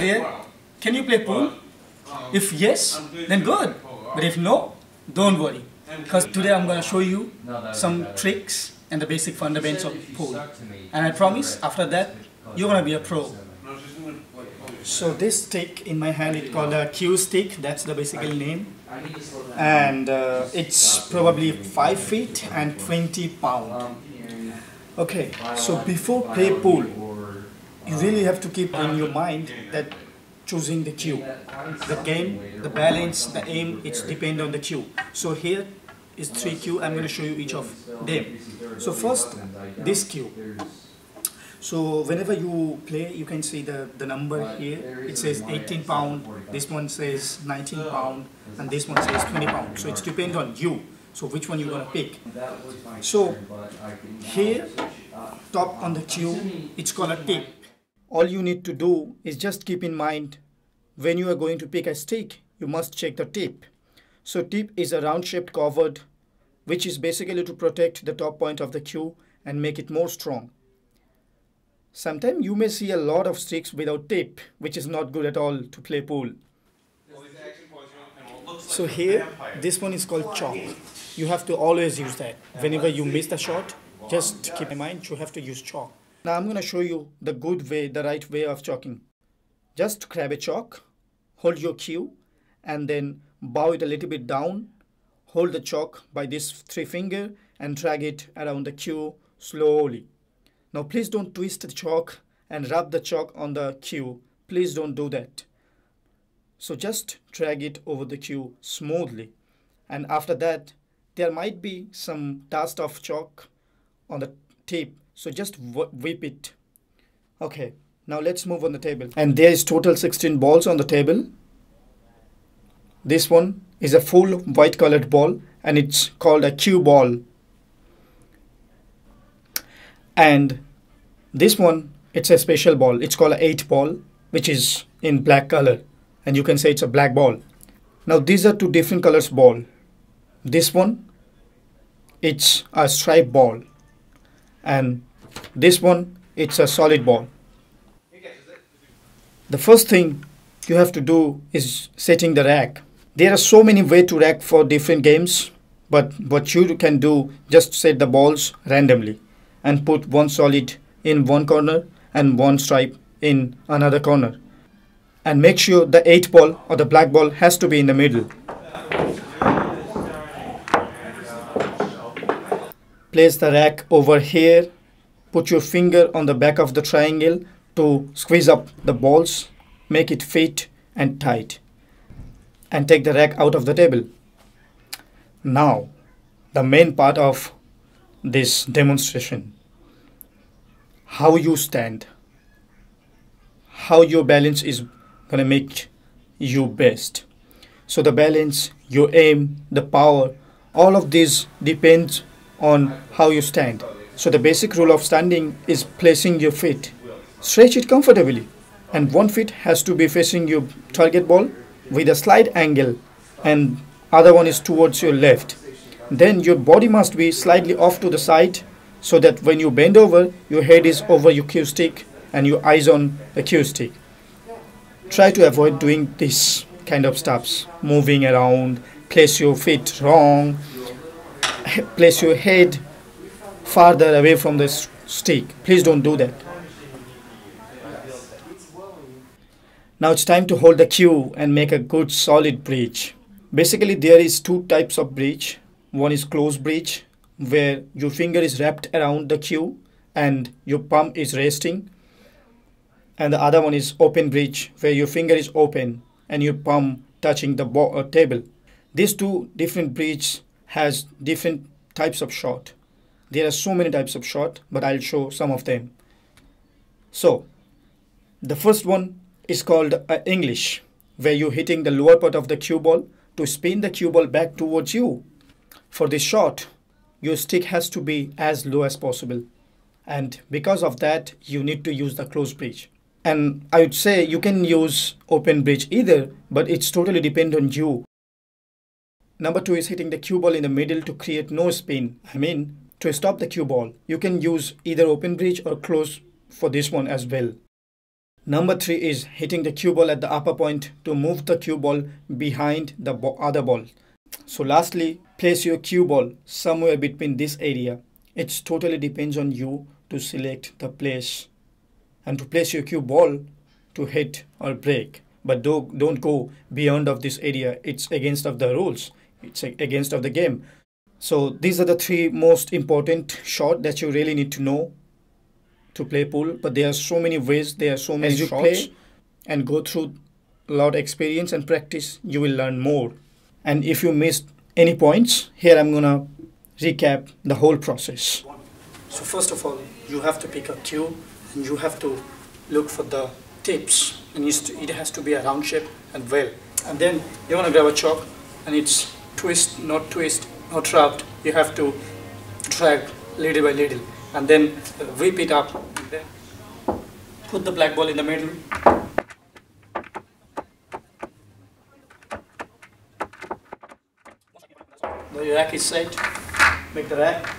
there? Can you play pool? If yes, then good. But if no, don't worry. Because today I'm going to show you some tricks and the basic fundamentals of pool. And I promise after that, you're going to be a pro. So this stick in my hand, it's called a cue stick. That's the basic name. And it's probably 5 feet and 20 pounds. Okay, so before play pool, you really have to keep in your mind that choosing the cue. The game, the balance, the aim, it's depend on the cue. So here is 3 cue. I'm going to show you each of them. So first, this cue. So whenever you play, you can see the number here. It says 18 pound, this one says 19 pound, and this one says 20 pound. So it depends on you. So which one you're going to pick. So here, top on the cue, it's called a tip. All you need to do is just keep in mind when you are going to pick a stick, you must check the tip. So tip is a round shaped covered, which is basically to protect the top point of the cue and make it more strong. Sometimes you may see a lot of sticks without tip, which is not good at all to play pool. So here, this one is called chalk. You have to always use that. Whenever you miss the shot, just keep in mind you have to use chalk. Now I'm going to show you the good way, the right way of chalking. Just grab a chalk, hold your cue, and then bow it a little bit down. Hold the chalk by this 3 finger and drag it around the cue slowly. Now please don't twist the chalk and rub the chalk on the cue. Please don't do that. So just drag it over the cue smoothly. And after that, there might be some dust of chalk on the tip. So just whip it. Okay, now let's move on the table. And there is total 16 balls on the table. This one is a full white colored ball and it's called a cue ball. And this one, it's a special ball. It's called an 8 ball, which is in black color. And you can say it's a black ball. Now these are 2 different colors ball. This one, it's a striped ball. And this one, it's a solid ball. The first thing you have to do is setting the rack. There are so many ways to rack for different games, but what you can do, just set the balls randomly and put one solid in one corner and one stripe in another corner. And make sure the 8 ball or the black ball has to be in the middle. Place the rack over here. Put your finger on the back of the triangle to squeeze up the balls. Make it fit and tight. And take the rack out of the table. Now, the main part of this demonstration. How you stand. How your balance is going to make you best. So the balance, your aim, the power, all of this depends on how you stand. So the basic rule of standing is placing your feet. Stretch it comfortably. And one foot has to be facing your target ball with a slight angle and other one is towards your left. Then your body must be slightly off to the side so that when you bend over, your head is over your cue stick and your eyes on the cue stick. Try to avoid doing this kind of stuffs. Moving around, place your feet wrong, place your head farther away from the stick. Please don't do that. Now it's time to hold the cue and make a good solid bridge. Basically there is 2 types of bridge. One is close bridge where your finger is wrapped around the cue and your palm is resting. And the other one is open bridge where your finger is open and your palm touching the table. These 2 different bridges has different types of shot. There are so many types of shot, but I'll show some of them. So the first one is called English, where you're hitting the lower part of the cue ball to spin the cue ball back towards you. For this shot, your stick has to be as low as possible. And because of that, you need to use the close bridge. And I would say you can use open bridge either, but it's totally dependent on you. Number 2 is hitting the cue ball in the middle to create no spin. To stop the cue ball. You can use either open bridge or close for this one as well. Number 3 is hitting the cue ball at the upper point to move the cue ball behind the other ball. So lastly, place your cue ball somewhere between this area. It totally depends on you to select the place and to place your cue ball to hit or break. But don't go beyond of this area. It's against of the rules. It's against of the game. So these are the 3 most important shots that you really need to know to play pool. But there are so many ways, there are so many shots. As you play and go through a lot of experience and practice, you will learn more. And if you missed any points, here I'm gonna recap the whole process. So first of all, you have to pick a cue and you have to look for the tips, and it has to be a round shape and well. And then you want to grab a chalk and it's twist, not wrapped. You have to drag little by little and then whip it up. And then put the black ball in the middle. The rack is set. Make the rack.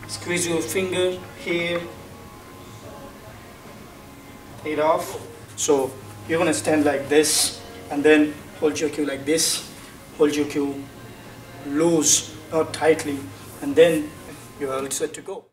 Squeeze your finger here. Take it off. So you're going to stand like this and then hold your cue like this. Hold your cue loose, not tightly, and then you're all set to go.